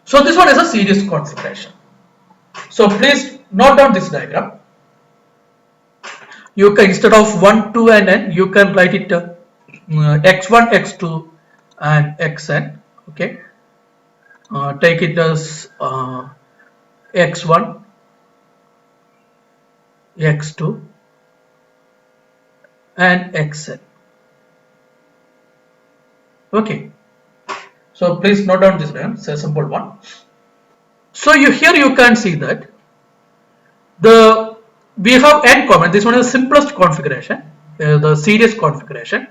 So this one is a series configuration. So please note down this diagram. You can, instead of 1, 2 and n, you can write it x1, x2 and xn. Okay, take it as x1, x2 and xn. Okay, so please note down this diagram. It's a simple one. So here you can see that we have n components. This one is the simplest configuration, the series configuration,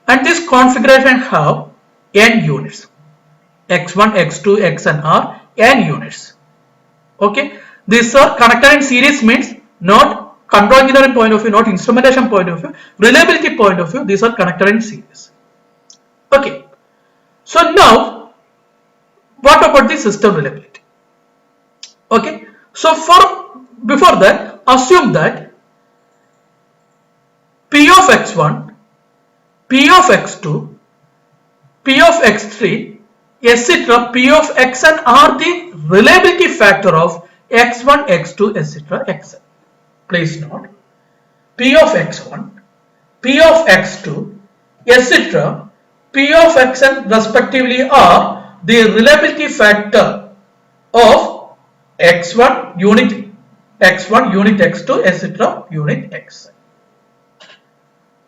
and this configuration have n units. x1, x2, xn are n units. Okay, these are connected in series means not control engineering point of view, not instrumentation point of view, reliability point of view. These are connected in series. Okay, so now what about the system reliability? Okay, so before that, assume that P of x1, P of x2, P of x3, etc. P of xn are the reliability factor of x1, x2, etc. xn. Please note, P of x1, P of x2, etc. P of xn respectively are the reliability factor of x1 unit x1, unit x2, etc. unit xn.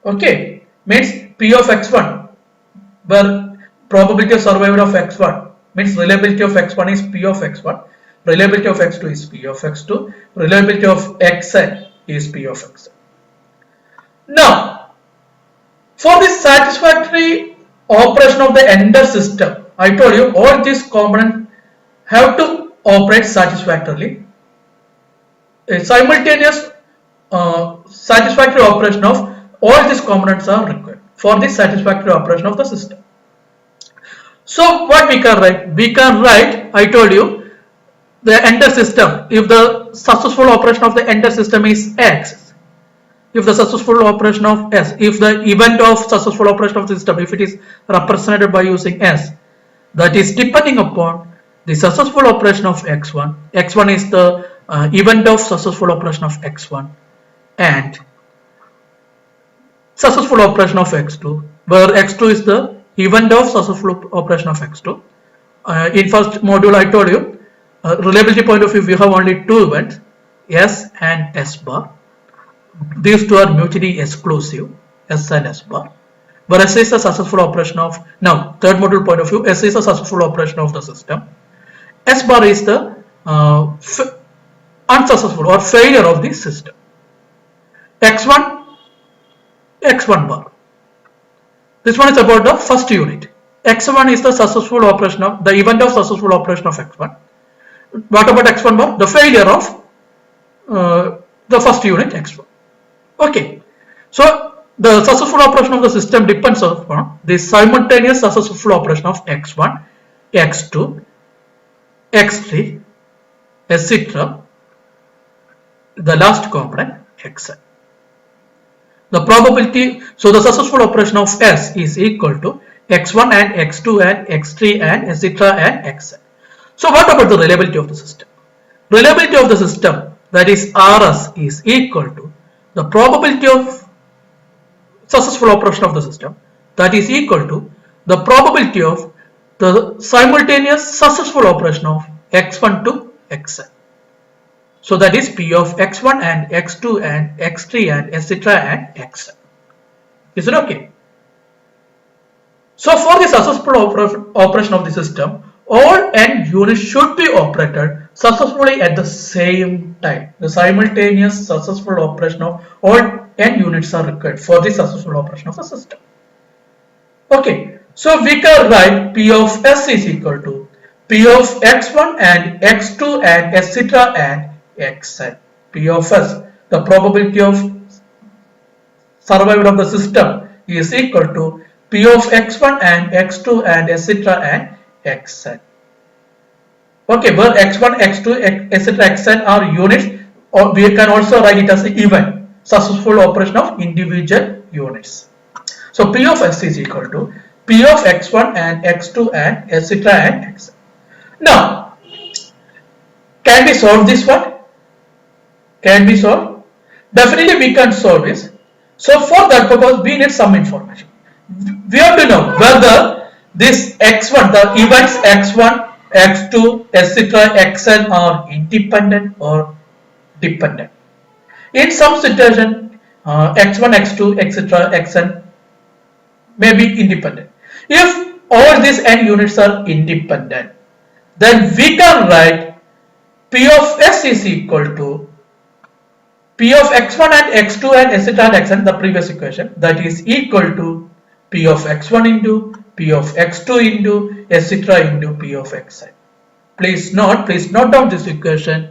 Okay, means P of x1, where probability of survival of x1 means reliability of x1 is P of x1, reliability of x2 is P of x2, reliability of xn is P of xn. Now, for the satisfactory operation of the entire system, I told you all these components have to operate satisfactorily. A simultaneous satisfactory operation of all these components are required for the satisfactory operation of the system. So what we can write? We can write, I told you, the entire system. If the successful operation of the entire system is X, if the successful operation of S, if the event of successful operation of the system, if it is represented by using S, that is depending upon the successful operation of X1. X1 is the event of successful operation of X1 and successful operation of x2, where x2 is the event of successful operation of x2. In first module I told you, reliability point of view, we have only two events, S and S bar. These two are mutually exclusive, S and S bar. But S is a successful operation of, now third module point of view, S is a successful operation of the system. S bar is the unsuccessful or failure of the system. X1 bar. This one is about the first unit. X1 is the successful operation of the event of successful operation of X1. What about X1 bar? The failure of the first unit X1. Okay. So the successful operation of the system depends upon the simultaneous successful operation of X1, X2, X3, etc. The last component Xn. The probability, so the successful operation of S is equal to x1 and x2 and x3 and etc. and xn. So what about the reliability of the system? Reliability of the system, that is RS, is equal to the probability of successful operation of the system, that is equal to the probability of the simultaneous successful operation of x1 to xn. So that is P of x1 and x2 and x3 and etc. and xn. Is it okay? So for the successful operation of the system, all n units should be operated successfully at the same time. The simultaneous successful operation of all n units are required for the successful operation of the system. Okay, so we can write P of S is equal to P of x1 and x2 and etc. and xn. P of S, the probability of survival of the system, is equal to P of x1 and x2 and etc. and xn. Okay, where x1, x2, etc. xn are units, or we can also write it as the event, successful operation of individual units. So P of S is equal to P of x1 and x2 and etc. and xn. Now, can we solve this one? Can we solve? Definitely we can solve this. So for that purpose, we need some information. We have to know whether this x1, the events x1, x2, etc., xn are independent or dependent. In some situation, x1, x2, etc., xn may be independent. If all these n units are independent, then we can write P of s is equal to P of x1 and x2 and etc. and xn, the previous equation, that is equal to P of x1 into P of x2 into etc. into P of xn. Please note down this equation.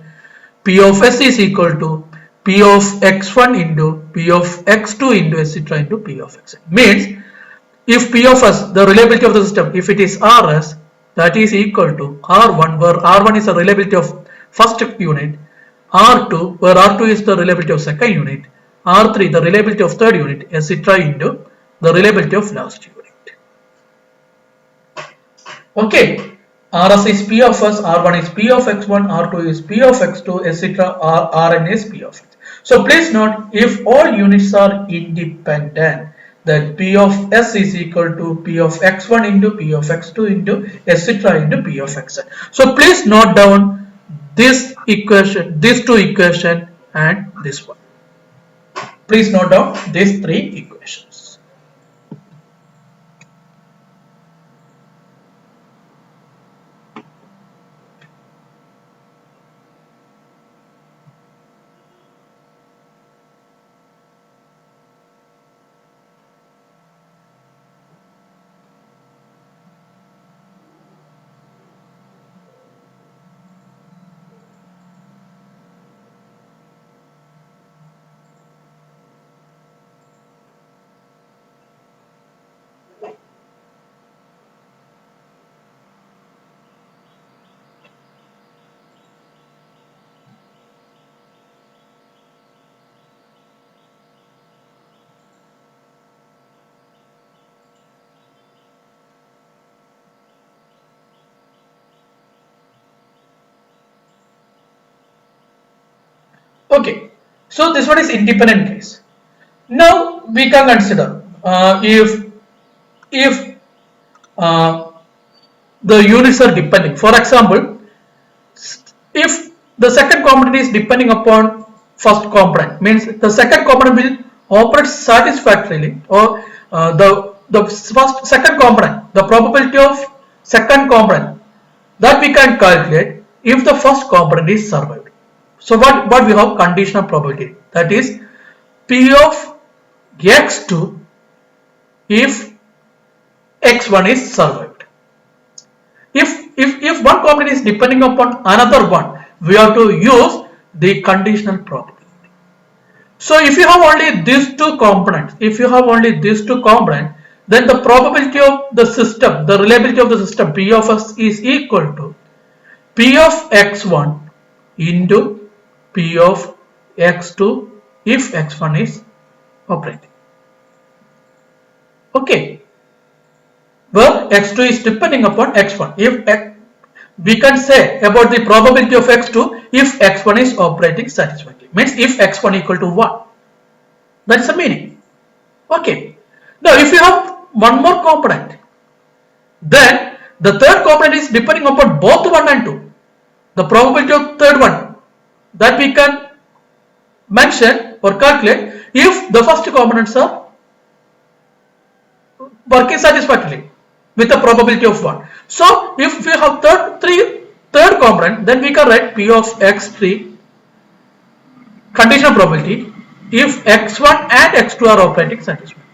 P of s is equal to P of x1 into P of x2 into etc. into P of xn. Means if P of s, the reliability of the system, if it is Rs, that is equal to R1, where R1 is the reliability of first unit, R2, where R2 is the reliability of second unit, R3 the reliability of third unit, etc. into the reliability of last unit. Okay, Rs is P of s, R1 is P of x1, R2 is P of x2, etc. Rn is P of x. So please note, if all units are independent, then P of s is equal to P of x1 into P of x2 into etc. into P of xn. So please note down this equation, these two equations and this one. Please note down these three equations. Okay, so this one is independent case. Now we can consider if the units are depending. For example, if the second component is depending upon first component, means the second component will operate satisfactorily, or the first second component, the probability of second component, that we can calculate if the first component is survived. So what we have? Conditional probability, that is P of x2 if x1 is survived. If one component is depending upon another one, we have to use the conditional probability. So if you have only these two components, then the probability of the system, the reliability of the system P of s is equal to P of x1 into P of x2 if x1 is operating. Okay, where x2 is depending upon x1. If we can say about the probability of x2 if x1 is operating satisfactorily, means if x1 equal to 1. That's the meaning. Okay. Now if you have one more component, then the third component is depending upon both 1 and 2. The probability of third one, that we can mention or calculate if the first components are working satisfactorily with a probability of 1. So if we have third component, then we can write P of x3 conditional probability if x1 and x2 are operating satisfactorily.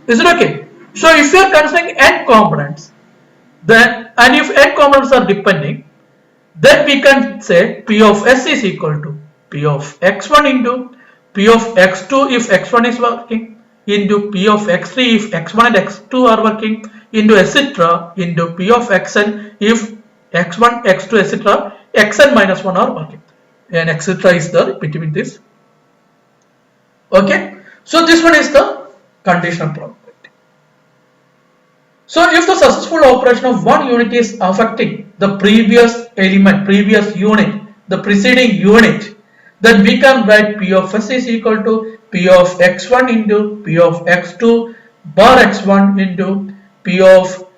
Is it okay? So if you are considering n components, then and if n components are depending, then we can say P of s is equal to P of x1 into P of x2 if x1 is working into P of x3 if x1 and x2 are working into etc. into P of xn if x1, x2, etc. xn minus 1 are working, and etc. is there between this. Okay, so this one is the conditional probability. So if the successful operation of one unit is affecting the previous element, previous unit, the preceding unit, then we can write P of S is equal to P of x1 into P of x2 bar x1 into P of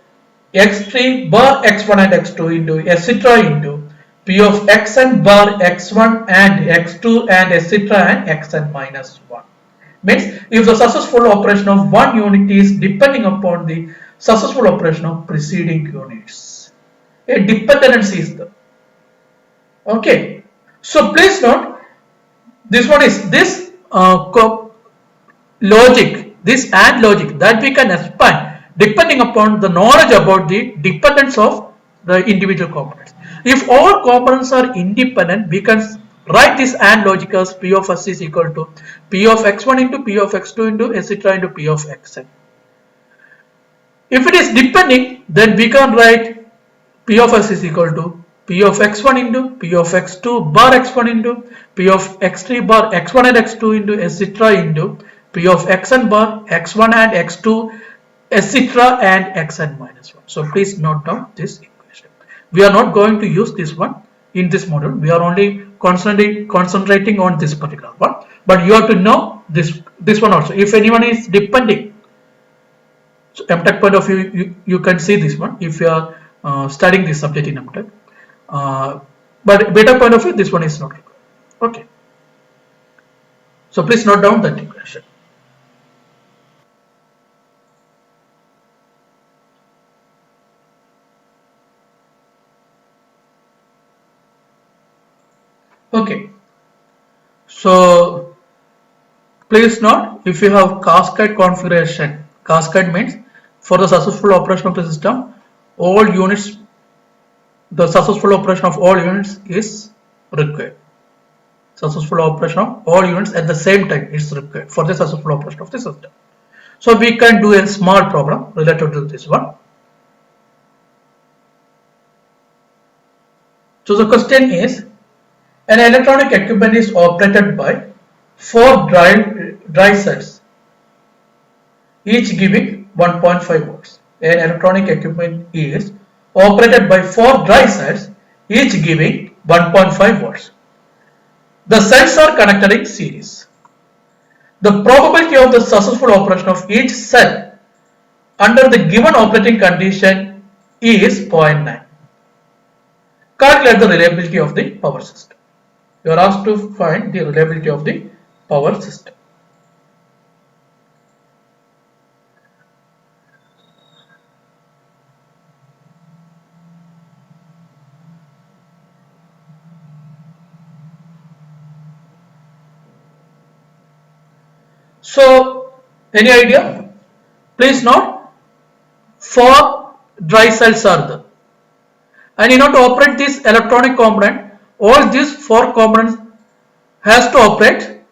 x3 bar x1 and x2 into etc. into P of xn bar x1 and x2 and etc. and xn minus 1. Means if the successful operation of one unit is depending upon the successful operation of preceding units. A dependency is there. Okay. So please note, this one is this logic, this AND logic that we can expand depending upon the knowledge about the dependence of the individual components. If all components are independent, we can write this AND logic as P of S is equal to P of x1 into P of x2 into etc. into P of xn. If it is depending, then we can write P of S is equal to P of x1 into P of x2 bar x1 into P of x3 bar x1 and x2 into etc. into P of xn bar x1 and x2 etc. and xn minus 1. So please note down this equation. We are not going to use this one in this module. We are only concentrating on this particular one. But you have to know this one also. If anyone is depending, so MTech point of view, you can see this one if you are studying this subject in MTech. But beta point of view, this one is not required. Okay. So please note down that equation. Okay. So please note, if you have cascade configuration, cascade means for the successful operation of the system, all units, the successful operation of all units is required. Successful operation of all units at the same time is required for the successful operation of the system. So we can do a small problem related to this one. So the question is, an electronic equipment is operated by 4 dry cells, each giving 1.5 volts. An electronic equipment is operated by 4 dry cells, each giving 1.5 volts. The cells are connected in series. The probability of the successful operation of each cell under the given operating condition is 0.9. Calculate the reliability of the power system. You are asked to find the reliability of the power system. So, any idea? Please note, 4 dry cells are there. And in order to operate this electronic component, all these 4 components has to operate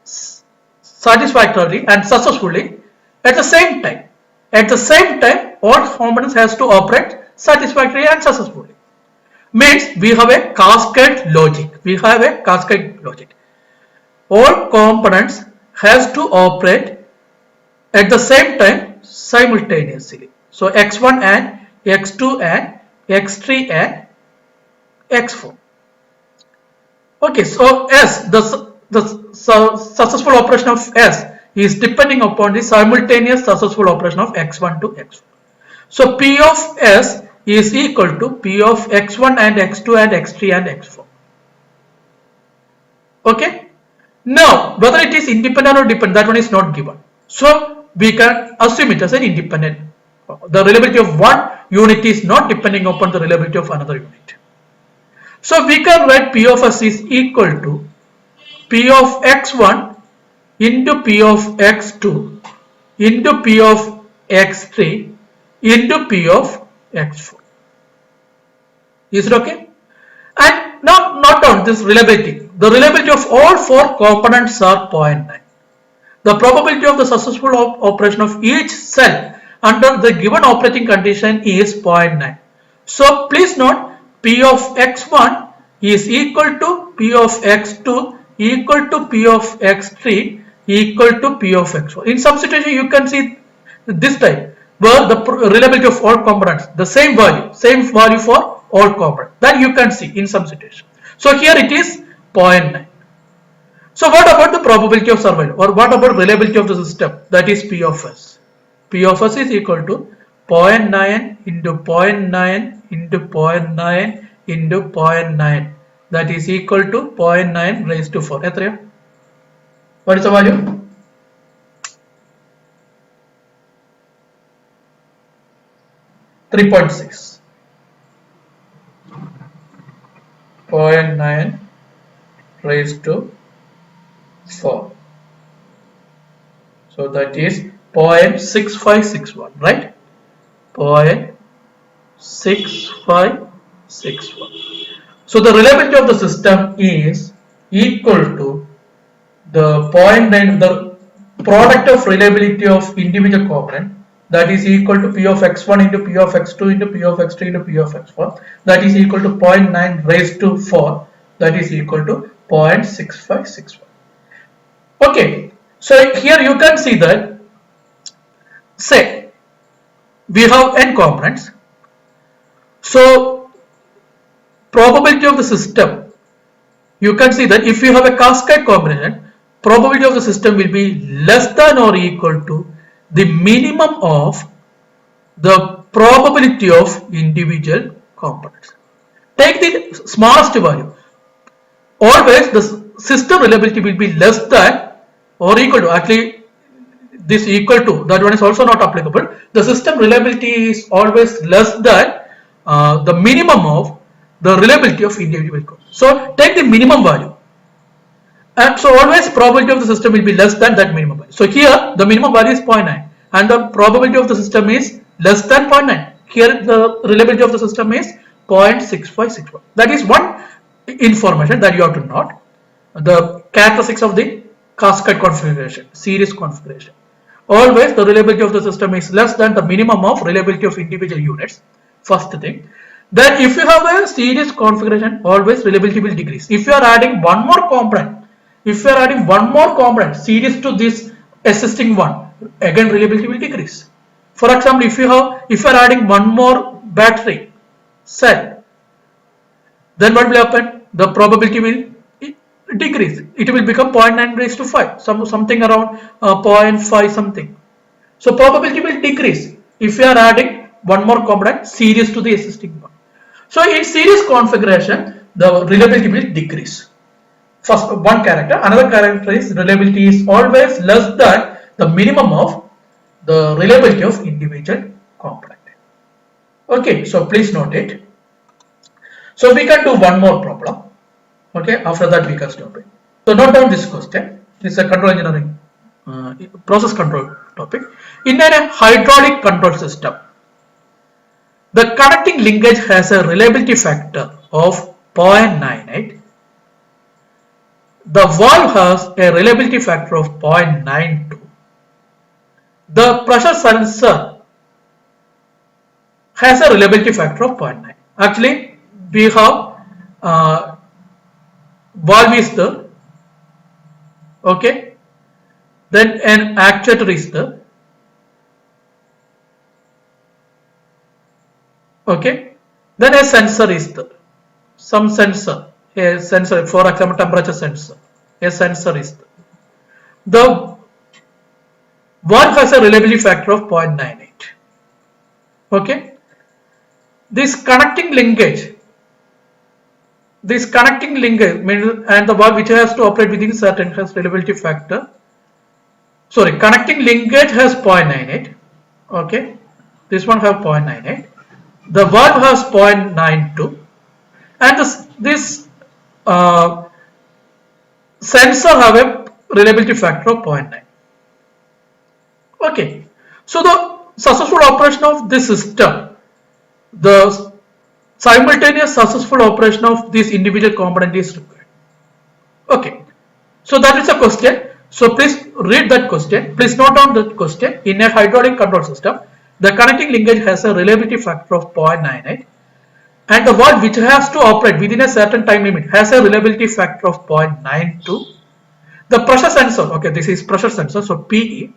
satisfactorily and successfully at the same time. At the same time, all components has to operate satisfactorily and successfully. Means we have a cascade logic. We have a cascade logic. All components has to operate at the same time simultaneously. So x1 and x2 and x3 and x4. Okay, so S, the successful operation of S is depending upon the simultaneous successful operation of x1 to x4. So P of S is equal to P of x1 and x2 and x3 and x4. Okay. Now, whether it is independent or dependent, that one is not given. So we can assume it as an independent. The reliability of one unit is not depending upon the reliability of another unit. So we can write P of S is equal to P of x1 into P of x2 into P of x3 into P of x4. Is it okay? And now note down this reliability. The reliability of all 4 components are 0.9. The probability of the successful operation of each cell under the given operating condition is 0.9. So please note, P of x1 is equal to P of x2 equal to P of x3 equal to P of x4. In some situation you can see this type. where the reliability of all components, the same value for all components, that you can see in some situation. So here it is 0.9. So what about the probability of survival, or what about reliability of the system? That is P of S. P of S is equal to 0.9 into 0.9 into 0.9 into 0.9. That is equal to 0.9 raised to 4. What is the value? 3.6. 0.9 raised to 4. So that is 0.6561, right? 0.6561. So the reliability of the system is equal to the 0.9, the product of reliability of individual component, that is equal to P of x1 into P of x2 into P of x3 into P of x4, that is equal to 0.9 raised to 4, that is equal to 0.6561. Okay, so here you can see that, say we have n components, so probability of the system, you can see that if you have a cascade combination, probability of the system will be less than or equal to the minimum of the probability of individual components. Take the smallest value. Always the system reliability will be less than or equal to, actually this equal to, that one is also not applicable. The system reliability is always less than the minimum of the reliability of individual components. So take the minimum value. And so always probability of the system will be less than that minimum value. So here the minimum value is 0.9 and the probability of the system is less than 0.9. Here the reliability of the system is 0.6561. That is one information that you have to note. The characteristics of the cascade configuration, series configuration. Always the reliability of the system is less than the minimum of reliability of individual units. First thing. Then if you have a series configuration, always reliability will decrease. If you are adding one more component, series to this existing one, again reliability will decrease. For example, if you are adding one more battery cell, then what will happen? The probability will decrease. It will become 0.9 raised to 5, something around 0.5 something. So probability will decrease if you are adding one more component series to the existing one. So in series configuration, the reliability will decrease. First one character. Another character is reliability is always less than the minimum of the reliability of individual component. Okay, so please note it. So we can do one more problem. Okay, after that we can stop it. So note down this question. It's a control engineering process control topic. In a hydraulic control system, the connecting linkage has a reliability factor of 0.98. The valve has a reliability factor of 0.92. The pressure sensor has a reliability factor of 0.9. Actually, we have valve is there, okay, then an actuator is there, okay, then a sensor is there, some sensor, a sensor, for example temperature sensor, a sensor is there. The valve has a reliability factor of 0.98, okay. This connecting linkage means, and the valve which has to operate within certain has reliability factor. Sorry, connecting linkage has 0.98. Okay, this one have 0.98. The valve has 0.92, and this sensor have a reliability factor of 0.9. Okay, so the successful operation of this system, the simultaneous successful operation of this individual component is required. Okay, so that is a question. So please read that question. Please note down that question. In a hydraulic control system, the connecting linkage has a reliability factor of 0.98, and the valve which has to operate within a certain time limit has a reliability factor of 0.92. The pressure sensor, okay, this is pressure sensor, so PE.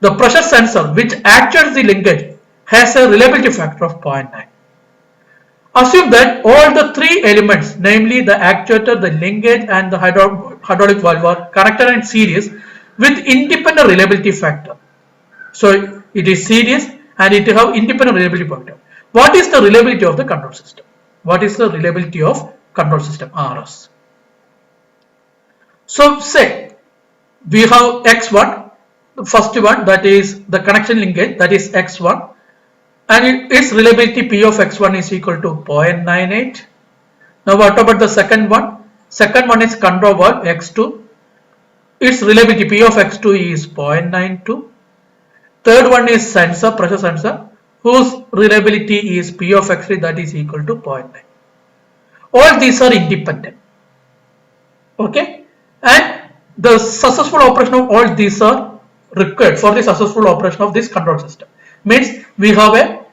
the pressure sensor which actuates the linkage has a reliability factor of 0.9. Assume that all the three elements, namely the actuator, the linkage and the hydraulic valve, are connected in series with independent reliability factor. So it is series and it have independent reliability factor. What is the reliability of the control system? What is the reliability of control system, RS? So say we have X1, the first one, that is the connection linkage, that is X1, and its reliability P of X1 is equal to 0.98. Now what about the second one? Second one is control valve X2. Its reliability P of X2 is 0.92. Third one is sensor, pressure sensor, whose reliability is P of X3, that is equal to 0.9. All these are independent. Okay, and the successful operation of all these are required for the successful operation of this control system. Means we have a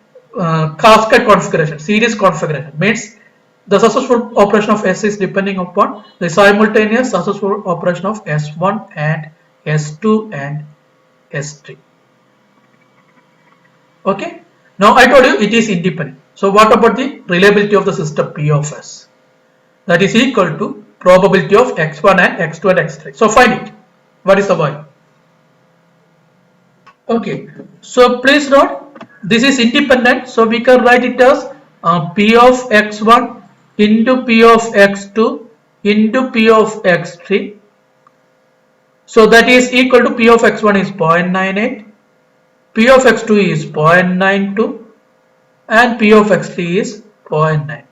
cascade configuration, series configuration. Means the successful operation of S is depending upon the simultaneous successful operation of S1 and S2 and S3. Okay, now I told you it is independent. So what about the reliability of the system P of S? That is equal to probability of X1 and X2 and X3. So find it. What is the value? Okay, so please note this is independent, so we can write it as P of X1 into P of X2 into P of X3. So that is equal to P of X1 is 0.98, P of X2 is 0.92 and P of X3 is 0.9.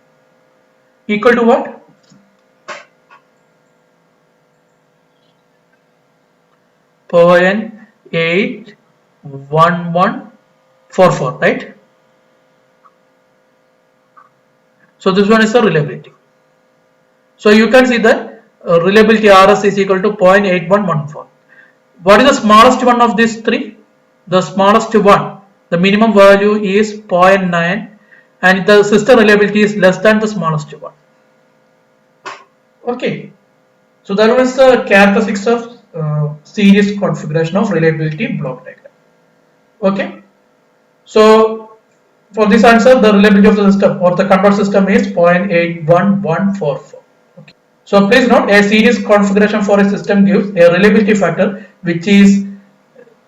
Equal to what? 0.81144, right? So this one is the reliability. So you can see that reliability RS is equal to 0.8114. What is the smallest one of these three? The smallest one, the minimum value is 0.9 and the system reliability is less than the smallest one. Okay, so that was the characteristics of series configuration of reliability block diagram. Okay, so for this answer, the reliability of the system or the control system is 0.81144. Okay. So please note, a series configuration for a system gives a reliability factor which is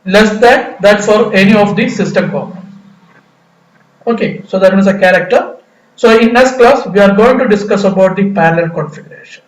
less than that for any of the system components. Okay, so that is a character. So in next class, we are going to discuss about the parallel configuration.